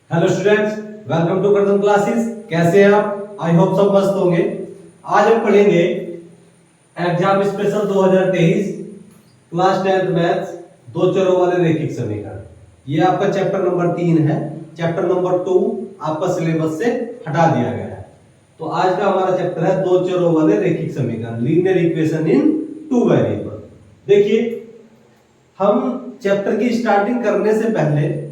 Hello students, welcome to Kardam classes. कैसे हैं आप? आई होप सब मस्त होंगे। आज हम पढ़ेंगे exam special 2023 class 10th maths दो चरों वाले रैखिक समीकरण। ये आपका चैप्टर नंबर 3 है। चैप्टर नंबर 2 आपका सिलेबस से हटा दिया गया है। तो आज का हमारा चैप्टर है दो चरों वाले रैखिक समीकरण, linear equation in two variable. देखिए, हम चैप्टर की स्टार्टिंग करने से पहले,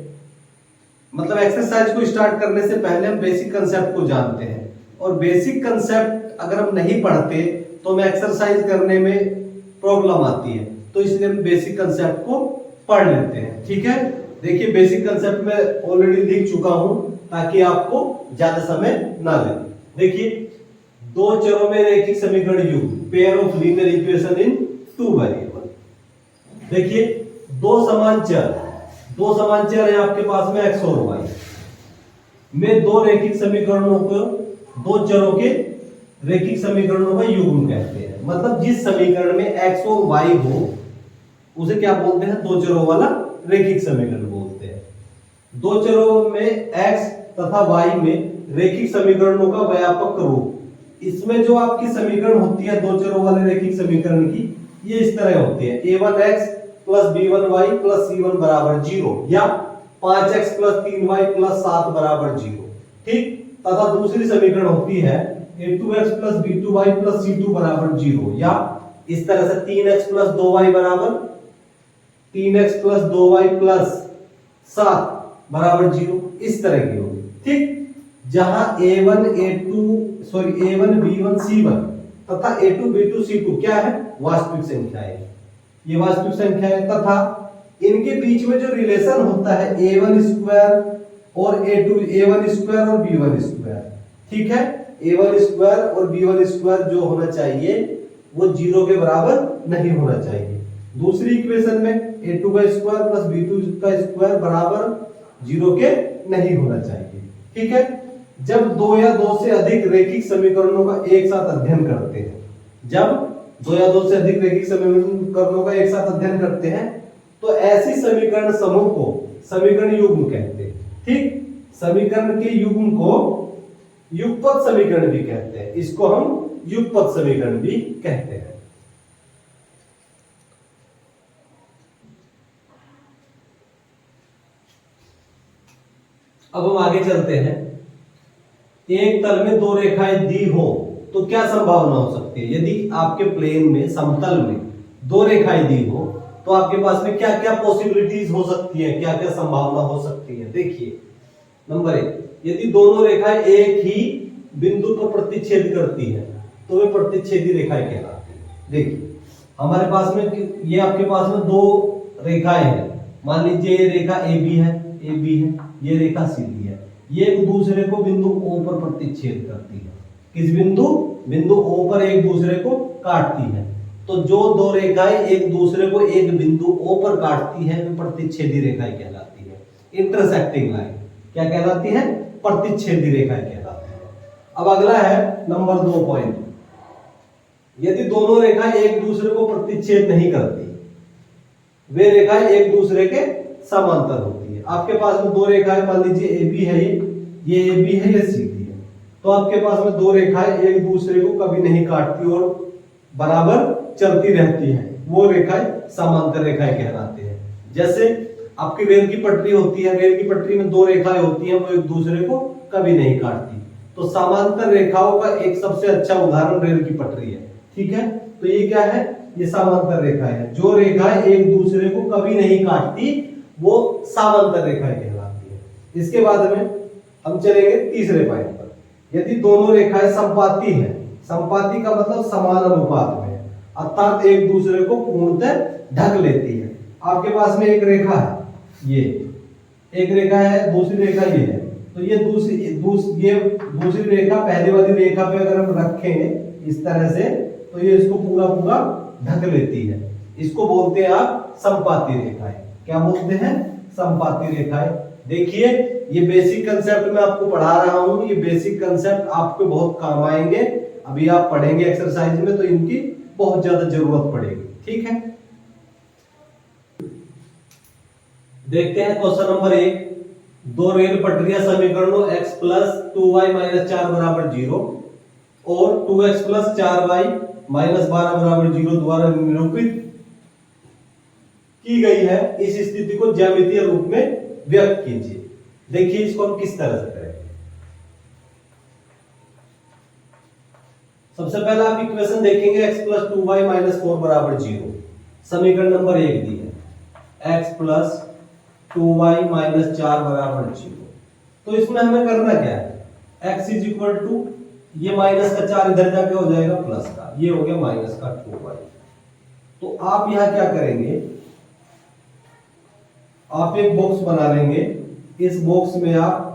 मतलब एक्सरसाइज को स्टार्ट करने से पहले, हम बेसिक कंसेप्ट को जानते हैं। और बेसिक कंसेप्ट अगर हम नहीं पढ़ते तो हमें एक्सरसाइज करने में प्रॉब्लम आती है। तो इसलिए हम बेसिक कंसेप्ट को पढ़ लेते हैं। ठीक है, देखिए बेसिक कंसेप्ट में ऑलरेडी लिख चुका हूं ताकि आपको ज्यादा समय ना लगे। देखिए, दो चरों में रैखिक समीकरण युग्म, pair of linear equation in two variable. देखिए, दो समान चर है आपके पास में x और y में दो रैखिक समीकरणों को, दो चरों के रैखिक समीकरणों का युग्म कहते हैं। मतलब जिस समीकरण में x और y हो उसे क्या बोलते हैं? दो चरों वाला रैखिक समीकरण बोलते हैं। दो चरों में x तथा y में रैखिक समीकरणों का व्यापक रूप, इसमें जो आपकी समीकरण होती है दो चरों वाले रैखिक समीकरण की, ये इस तरह होती है: a1x plus b1y plus c1 बराबर 0, या 5x प्लस 3y प्लस 7 बराबर 0। ठीक, तथा दूसरी समीकरण होती है a2x plus b2y plus c2 बराबर 0, या इस तरह से 3x प्लस 2y बराबर 3x प्लस 2y प्लस 7 बराबर 0। इस तरह की होगी। ठीक, जहां a1 b1 c1 तथा a2 b2 c2 क्या है? वास्तविक संख्या है। ये वास्तविक संख्या है तथा इनके बीच में जो रिलेशन होता है a1 स्क्वायर और a1 स्क्वायर और b1 स्क्वायर, ठीक है, a1 स्क्वायर और b1 स्क्वायर जो होना चाहिए वो 0 के बराबर नहीं होना चाहिए। दूसरी इक्वेशन में a2 का स्क्वायर प्लस b2 का स्क्वायर बराबर 0 के नहीं होना चाहिए। ठीक है, जब दो या दो से अधिक रैखिक समीकरणों का एक साथ अध्ययन करते हैं, जब दो या दो से अधिक रैखिक समीकरणों का एक साथ अध्ययन करते हैं तो ऐसी समीकरण समूह को समीकरण युग्म कहते हैं। ठीक, समीकरण के युग्म को युगपत समीकरण भी कहते हैं। इसको हम युगपत समीकरण भी कहते हैं। अब हम आगे चलते हैं। एक तल में दो रेखाएं दी हो तो क्या संभावना हो सकती है? यदि आपके प्लेन में, समतल में दो रेखाएं दी हो तो आपके पास में क्या क्या पॉसिबिलिटीज हो सकती है, क्या क्या संभावना हो सकती है? देखिए, नंबर 1, यदि दोनों रेखाएं एक ही बिंदु पर प्रतिच्छेद करती है तो वे प्रतिच्छेदी रेखाएं कहलाती है। देखिए, हमारे पास में ये आपके पास में दो रेखाएं हैं। मान लीजिए ये रेखा AB है, ये रेखा CD है। ये एक दूसरे को बिंदु O पर प्रतिच्छेद करती है। किस बिंदु O पर एक दूसरे को काटती है। तो जो दो रेखाएं एक दूसरे को एक बिंदु O पर काटती है वे प्रतिच्छेदी रेखाएं कहलाती है। इंटरसेक्टिंग लाइन क्या कहलाती है? प्रतिच्छेदी रेखाएं कहलाती है। अब अगला है नंबर 2 पॉइंट। यदि दोनों रेखाएं एक दूसरे को प्रतिच्छेद नहीं करती, वे रेखाएं एक दूसरे के समांतर होती है। आपके पास में दो रेखाएं, मान लीजिए AB है, ये AB है, ये CD है। तो आपके पास में दो रेखाएं एक दूसरे को कभी नहीं काटती और बराबर चलती रहती हैं, वो रेखाएं समांतर रेखाएं कहलाते हैं। जैसे आपकी रेल की पटरी होती है, रेल की पटरी में दो रेखाएं होती हैं, वो एक दूसरे को कभी नहीं काटती। तो समांतर रेखाओं का एक सबसे अच्छा उदाहरण रेल की पटरी है। ठीक है, तो ये क्या है? ये समांतर रेखाएं है। जो रेखाएं एक दूसरे को कभी नहीं काटती वो समांतर रेखाएं कहलाती है। इसके बाद में हम चलेंगे तीसरे पॉइंट पर। यदि दोनों रेखाएं समपाती हैं, समपाती का मतलब समान अनुपात में, अर्थात एक दूसरे को पूर्णतः ढक लेती है। आपके पास में एक रेखा है, ये एक रेखा है, दूसरी रेखा ये है। तो ये दूसरी रेखा पहले वाली रेखा पे अगर हम रखें इस तरह से, तो ये इसको पूरा पूरा ढक लेती है। इसको बोलते हैं आप समपाती रेखाएं। क्या बोलते हैं? समपाती रेखाएं। देखिए, ये बेसिक कंसेप्ट मैं आपको पढ़ा रहा हूं। ये बेसिक कंसेप्ट आपको बहुत काम आएंगे। अभी आप पढ़ेंगे एक्सरसाइज में तो इनकी बहुत ज्यादा जरूरत पड़ेगी। ठीक है, देखते हैं क्वेश्चन नंबर 1। दो रेल पटरियां समीकरणों x प्लस 2y माइनस 4 बराबर 0 और 2x प्लस 4y माइनस 12 बराबर 0 द्वारा निरूपित की गई है। इस स्थिति को ज्यामितीय रूप में व्यक्त कीजिए। देखिए इसको हम किस तरह से करेंगे। सबसे पहले आप इक्वेशन देखेंगे x प्लस 2y माइनस 4 बराबर 0। समीकरण नंबर 1 दी है x प्लस 2y माइनस 4 बराबर 0। तो इसमें हमें करना क्या है, x इज इक्वल टू ये माइनस का 4 इधर जाके हो जाएगा प्लस का, ये हो गया माइनस का 2y। तो आप यहां क्या करेंगे, आप एक बॉक्स बना लेंगे। इस बॉक्स में आप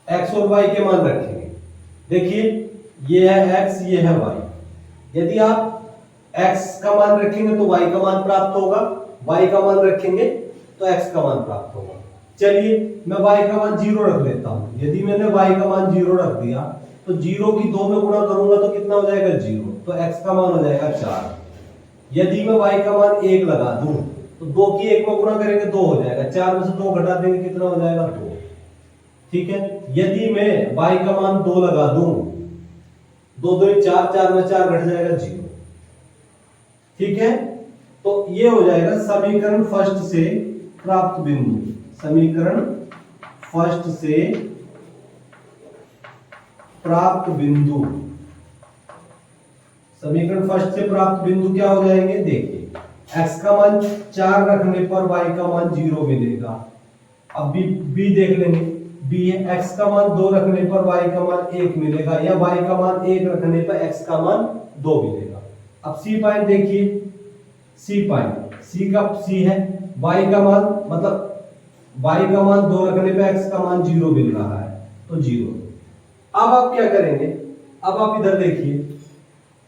x और y के मान रखेंगे। देखिए ये है x, ये है y। यदि आप x का मान रखेंगे तो y का मान प्राप्त होगा, y का मान रखेंगे तो x का मान प्राप्त होगा। चलिए मैं y का मान 0 रख लेता हूं। यदि मैंने y का मान 0 रख दिया तो 0 की 2 में गुणा करूंगा तो कितना हो जाएगा 0, तो x का मान हो जाएगा 4। यदि मैं y का मान 1 लगा दूं तो 2 की 1 में गुणा करेंगे 2 हो जाएगा, 4 में से 2 घटा देंगे कितना हो जाएगा 2। ठीक है, यदि मैं y का मान 2 लगा दूं, 2 2 4, 4 में 4 घट जाएगा 0। ठीक है, तो ये हो जाएगा समीकरण फर्स्ट से प्राप्त बिंदु। समीकरण फर्स्ट से प्राप्त बिंदु, समीकरण फर्स्ट से प्राप्त बिंदु क्या हो जाएंगे, देखिए x का मान 4 रखने पर y का मान 0 मिलेगा। अब b देख लेंगे, b है x का मान 2 रखने पर y का मान 1 मिलेगा, या y का मान 1 रखने पर x का मान 2 मिलेगा। अब c पॉइंट देखिए, c पॉइंट, c का c है, y का मान मतलब y का मान 2 रखने पे x का मान 0 मिल रहा है, तो 0। अब आप क्या करेंगे, अब आप इधर देखिए,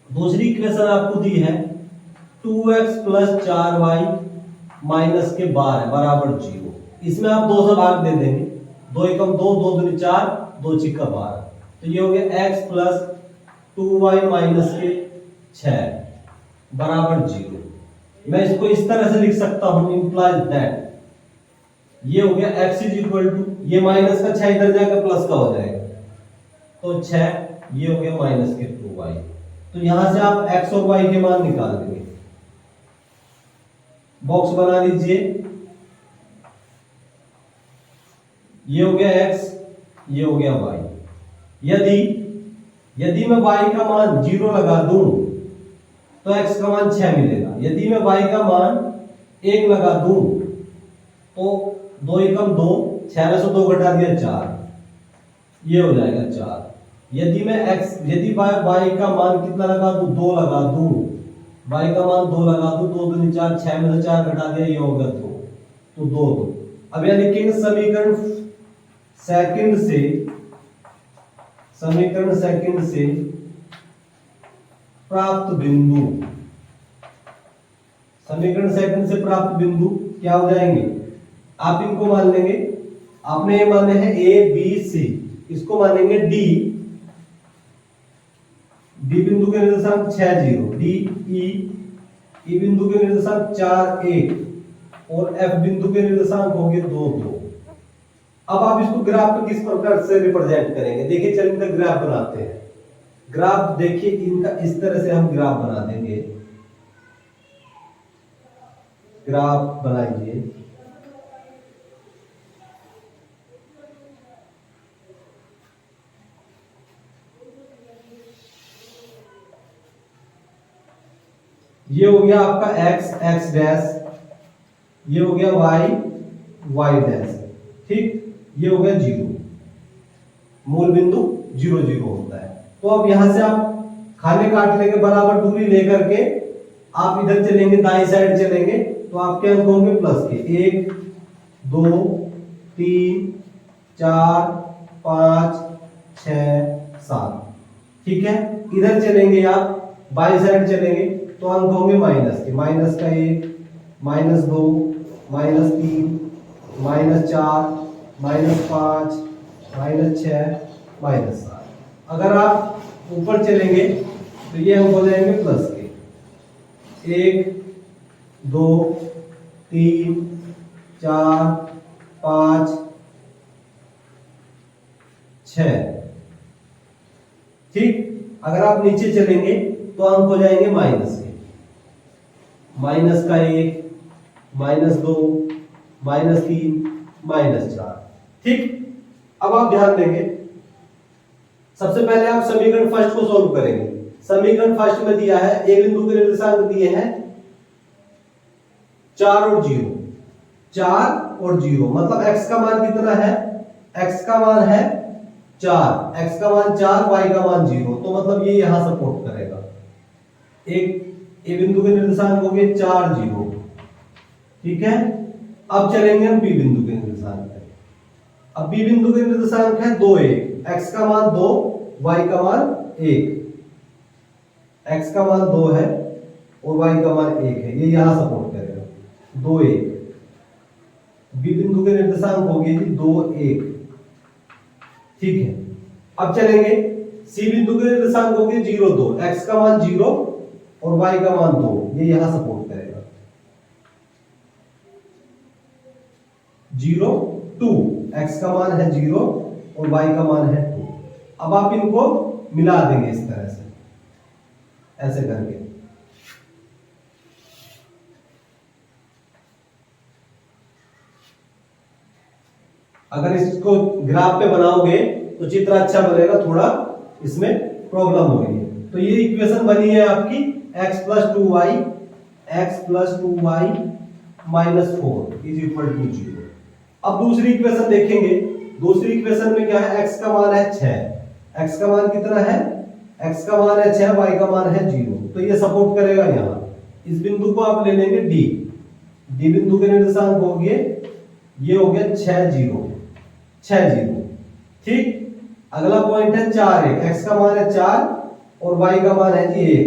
दूसरी इक्वेशन आपको दी है 2x प्लस 4y माइनस के 12 बराबर 0। इसमें आप 2 से भाग दे देंगे, 2 एकम 2, 2 दूनी 4, 2 छिक्का 12। तो ये हो गया x प्लस 2y माइनस के 6 बराबर 0। मैं इसको इस तरह से लिख सकता हूं, इंप्लाइज दैट ये हो गया x इज इक्वल टू, ये माइनस का 6 इधर जाकर प्लस का हो जाएगा, तो 6 ये हो गया माइनस के 2y। तो यहां से आप x और y के मान निकाल देंगे। बॉक्स बना लीजिए, ये हो गया x, ये हो गया y। यदि मैं y का मान 0 लगा दूं तो x का मान 6 मिलेगा। यदि मैं y का मान 1 लगा दूं तो 2 एकम 2, 6 में से 2 घटा दिया 4, ये हो जाएगा 4। यदि मैं यदि y का मान कितना लगा दूं, 2 लगा दूं, y का मान 2 लगा दूं, 2 दूनी 4, 6 में से 4 घटा दिया, ये हो गया 2, तो 2 2। अब यह लिखेंगे समीकरण सेकंड से प्राप्त बिंदु। समीकरण सेकंड से प्राप्त बिंदु क्या हो जाएंगे, आप इनको मान लेंगे, आपने ये माने हैं a b c, इसको मानेंगे d बिंदु के निर्देशांक 6 0, d e बिंदु के निर्देशांक 4 1 और f बिंदु के निर्देशांक होंगे 2 2। अब आप इसको ग्राफ पे किस प्रकार से रिप्रेजेंट करेंगे, देखिए चलिए इनका ग्राफ बनाते हैं। ग्राफ देखिए इनका इस तरह से हम ग्राफ बना देंगे। ग्राफ बनाइए, ये हो गया आपका x x डैश, ये हो गया y y डैश। ठीक, ये हो गया 0, मूल बिंदु 0 0 होता है। तो अब यहां से आप खाने काटने के बराबर दूरी लेकर के आप इधर चलेंगे, दाई साइड चलेंगे, तो आपके अंक होंगे प्लस के 1 2 3 4 5 6 7। ठीक है, इधर चलेंगे आप बाई साइड चलेंगे तो अंक होंगे माइनस के, माइनस का 1 minus 2 minus 3 minus 4 minus 5 minus 6 minus 7। अगर आप ऊपर चलेंगे तो ये अंक हो जाएंगे प्लस के 1 2 3 4 5 6। ठीक, अगर आप नीचे चलेंगे तो अंक हो जाएंगे माइनस के, माइनस का 1, -2, -3, -4। ठीक, अब आप ध्यान देंगे, सबसे पहले आप समीकरण फर्स्ट को सॉल्व करेंगे। समीकरण फर्स्ट में दिया है, ए बिंदु के निर्देशांक दिए हैं 4 और 0, 4 और 0, मतलब x का मान कितना है, x का मान है 4, x का मान 4, y का मान 0, तो मतलब ये यहां सपोर्ट करेगा। एक ए बिंदु के निर्देशांक हो गए 4 0। ठीक है, अब चलेंगे हम बी बिंदु के निर्देशांक पे। अब बी बिंदु के निर्देशांक है 2 1, x का मान 2, y का मान 1, x का मान 2 है और y का मान 1 है, ये यहां सपोर्ट करेगा 2 1। बी बिंदु के निर्देशांक हो गए 2 1। ठीक है, अब चलेंगे सी बिंदु के निर्देशांक हो गए 0 2, x का मान 0 और y का मान 2, ये यहां सपोर्ट करेगा 0 2, x का मान है 0 और y का मान है 2। अब आप इनको मिला देंगे इस तरह से, ऐसे करके। अगर इसको ग्राफ पे बनाओगे तो चित्र अच्छा बनेगा, थोड़ा इसमें प्रॉब्लम हो रही है। तो ये इक्वेशन बनी है आपकी x + 2y, x + 2y - 4 = 0। अब दूसरी इक्वेशन देखेंगे, दूसरी इक्वेशन में क्या है, x का मान है 6, x का मान कितना है, x का मान है 6, y का मान है 0, तो ये सपोर्ट करेगा यहाँ। इस बिंदु को आप ले लेंगे d, d बिंदु के निर्देशांक हो गए, ये हो गया 6 0 6 0। ठीक, अगला पॉइंट है 4 1, x का मान है 4 और y का मान है जी 1,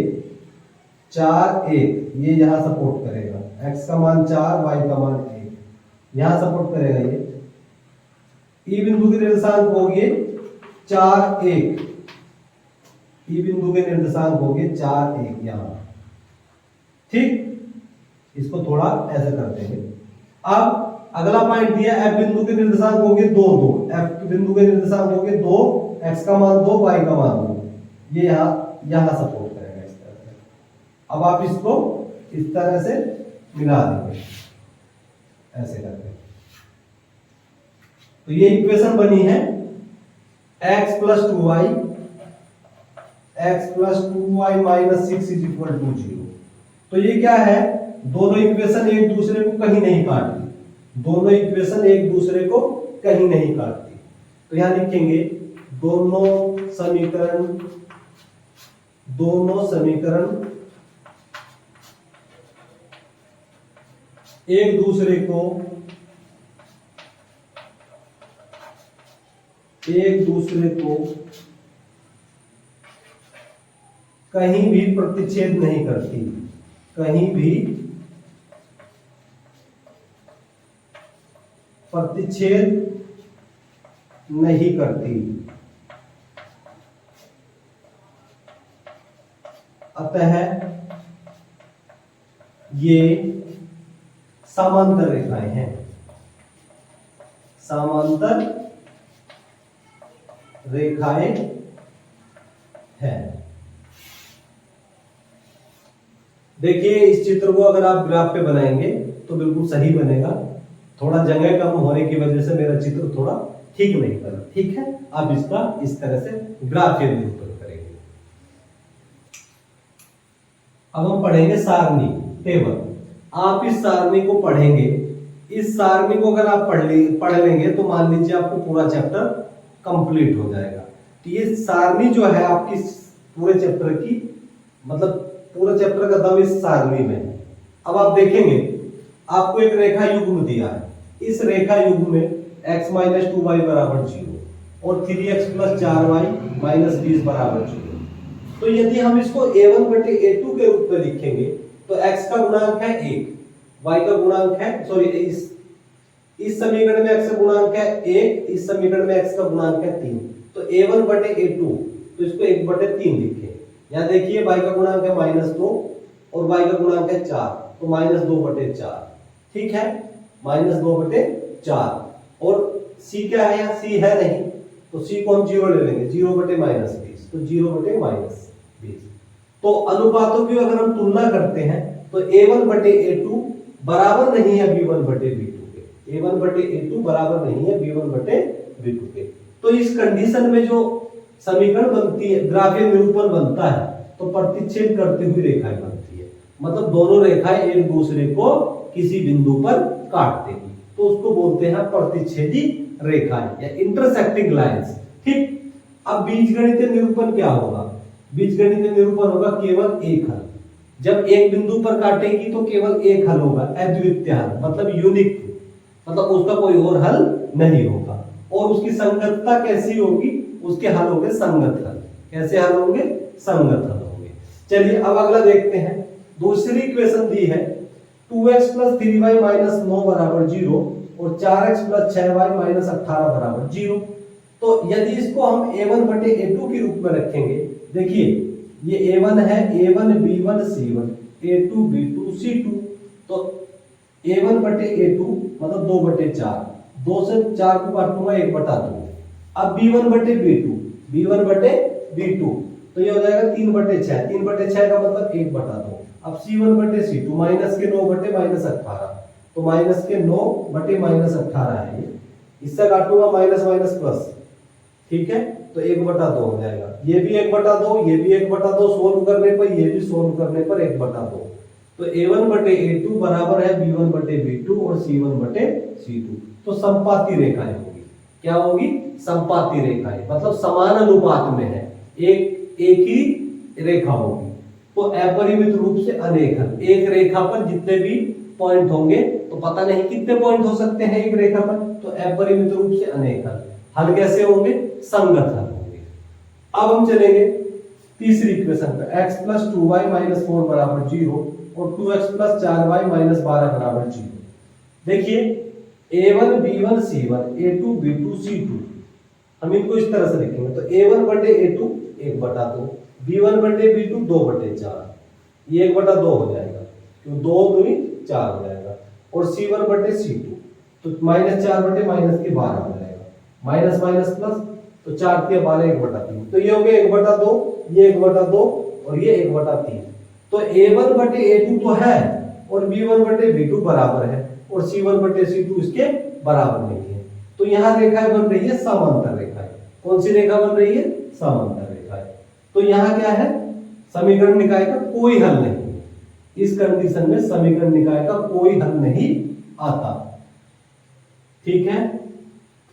4 1, ये यहां सपोर्ट करेगा, x का मान 4, y का मान 1, यहां सपोर्ट करेगा ये। ई बिंदु के निर्देशांक हो गए 4 1, ई बिंदु के निर्देशांक हो गए 4 1 यहां। ठीक, इसको थोड़ा ऐसे करते हैं। अब अगला पॉइंट दिया, एफ बिंदु के निर्देशांक हो गए 2 2, एफ बिंदु के निर्देशांक हो गए 2, x का मान 2, y का मान 2, ये यहां सपोर्ट करेगा इस तरह से। अब आप इसको इस तरह से मिला देंगे ऐसे करके, तो ये इक्वेशन बनी है x + 2y - 6 = 0। तो ये क्या है, दोनों इक्वेशन एक दूसरे को कहीं नहीं काटती, दोनों इक्वेशन एक दूसरे को कहीं नहीं काटती। तो यहां लिखेंगे दोनों समीकरण एक दूसरे को कहीं भी प्रतिच्छेद नहीं करती, कहीं भी प्रतिच्छेद नहीं करती। अतः ये समांतर रेखाएं हैं, समांतर रेखाएं हैं। देखिए, इस चित्र को अगर आप ग्राफ पे बनाएंगे तो बिल्कुल सही बनेगा, थोड़ा जगह कम होने की वजह से मेरा चित्र थोड़ा ठीक नहीं बना। ठीक है, आप इसका इस तरह से ग्राफ के निरूपण करेंगे। अब हम पढ़ेंगे सारणी टेबल। आप इस सारणी को पढ़ेंगे, इस सारणी को अगर आप पढ़ लेंगे तो मान लीजिए आपको पूरा चैप्टर कंप्लीट हो जाएगा। तो ये सारणी जो है आपकी पूरे चैप्टर की, मतलब पूरा चैप्टर का दम इस सारणी में। अब आप देखेंगे, आपको एक रेखा युग्म दिया है, इस रेखा युग्म में x - 2y = 0 और 3x + 4y - 20 = 0। तो यदि हम इसको a1/a2 के रूप में लिखेंगे तो x का गुणांक है 1, y का गुणांक है, सॉरी, इस समीकरण में x का गुणांक है 1, इस समीकरण में x का गुणांक है 3, तो a1/a2, तो इसको 1/3 लिखें। यहां देखिए y का गुणांक है -2 और y का गुणांक है 4, तो -2/4, ठीक है, -2/4। और c क्या है, यहाँ c है नहीं, तो c को हम 0 ले लेंगे, 0/-20, तो 0/-20। तो अनुपातों की अगर हम तुलना करते हैं तो a1/a2 बराबर नहीं है b1/b2 के, a1/a2 बराबर नहीं है b1/b2 के। तो इस कंडीशन में जो समीकरण बनती है, ग्राफीय निरूपण बनता है, तो प्रतिच्छेद करती हुई रेखाएं बनती है, मतलब दोनों रेखाएं एक दूसरे को किसी बिंदु पर काट देगी, तो उसको बोलते हैं प्रतिच्छेदी रेखाएं या इंटरसेक्टिंग लाइंस, ठीक। अब बीजगणितीय निरूपण क्या होगा, बीजगणितीय निरूपण होगा केवल एक हल, जब एक बिंदु पर काटेगी तो केवल एक हल होगा, अद्वितीय हल, मतलब यूनिक, मतलब उसका कोई और हल नहीं होगा। और उसकी संगतता कैसी होगी, उसके हल होंगे संगत हल। कैसे हल होंगे, संगत हल होंगे। चलिए अब अगला देखते हैं, दूसरी इक्वेशन दी है 2x + 3y - 9 = 0 और 4x + 6y - 18 = 0। तो यदि इसको हम a1/a2 के रूप में रखेंगे, देखिए ये a1 है, a1 b1 c1, a2 b2 c2, तो a1/a2 मतलब 2/4, 2 से 4 को काटूंगा 1/2। अब b1/b2, तो ये हो जाएगा 3/6, 3/6 का मतलब 1/2। अब c1/c2 माइनस के 9/-18, तो माइनस के 9/-18 है ये, इससे काटूंगा माइनस माइनस प्लस, ठीक है, तो 1/2 हो जाएगा। ये भी 1/2, ये भी 1/2, सोल्व करने पर ये भी सोल्व करने पर 1/2। तो a1/a2 बराबर है b1/b2 और c1/c2। तो संपाती रेखाएं होगी, क्या होगी, संपाती रेखाएं, मतलब समान अनुपात में है, एक ही रेखा होगी। तो अपरिमित रूप से अनेक हल, एक रेखा पर जितने भी पॉइंट होंगे, तो पता नहीं कितने पॉइंट हो सकते हैं एक रेखा पर, तो अपरिमित रूप से अनेक हल। हल कैसे होंगे, संगत हल होंगे। अब हम चलेंगे तीसरी इक्वेशन पे, x + 2y - 4 = 0 और 2x + 4y - 12 = 0। देखिए a1 b1 c1, a2 b2 c2, हम इनको इस तरह से लिखेंगे, तो a1/a2 1/2, b1/b2 2/4, ये 1/2 हो जाएगा, क्यों 2 दूनी 4 हो जाएगा, और c1/c2 तो -4/-12 हो जाएगा, माइनस माइनस प्लस, तो 4 × 12 1/3, तो ये हो गया 1/2, ये 1/2 और ये 1/3। तो a1/a2 तो है और b1/b2 बराबर है और c1/c2 इसके बराबर नहीं है, तो यहाँ रेखाएं बन रही है समांतर रेखाएं। कौन सी रेखा बन रही है, समांतर रेखाएं। तो यहाँ क्या है, समीकरण निकाय का कोई हल नहीं है, इस कंडीशन में समीकरण निकाय का कोई हल नहीं आता, ठीक है।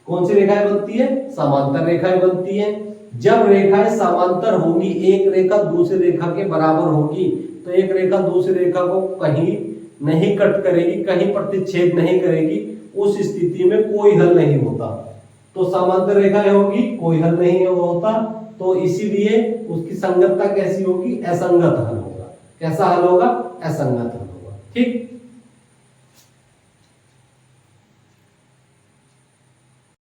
कौन सी रेखाएं बनती है, समांतर रेखाएं बनती है। जब रेखाएं समांतर होंगी, एक रेखा दूसरी रेखा के बराबर होगी, तो एक रेखा दूसरी रेखा को कहीं नहीं कट करेगी, कहीं प्रतिच्छेद नहीं करेगी, उस स्थिति में कोई हल नहीं होता। तो समांतर रेखाएं होगी, कोई हल नहीं होता, तो इसीलिए उसकी संगतता कैसी होगी, असंगत हल होगा। कैसा हल होगा, असंगत हल होगा, ठीक।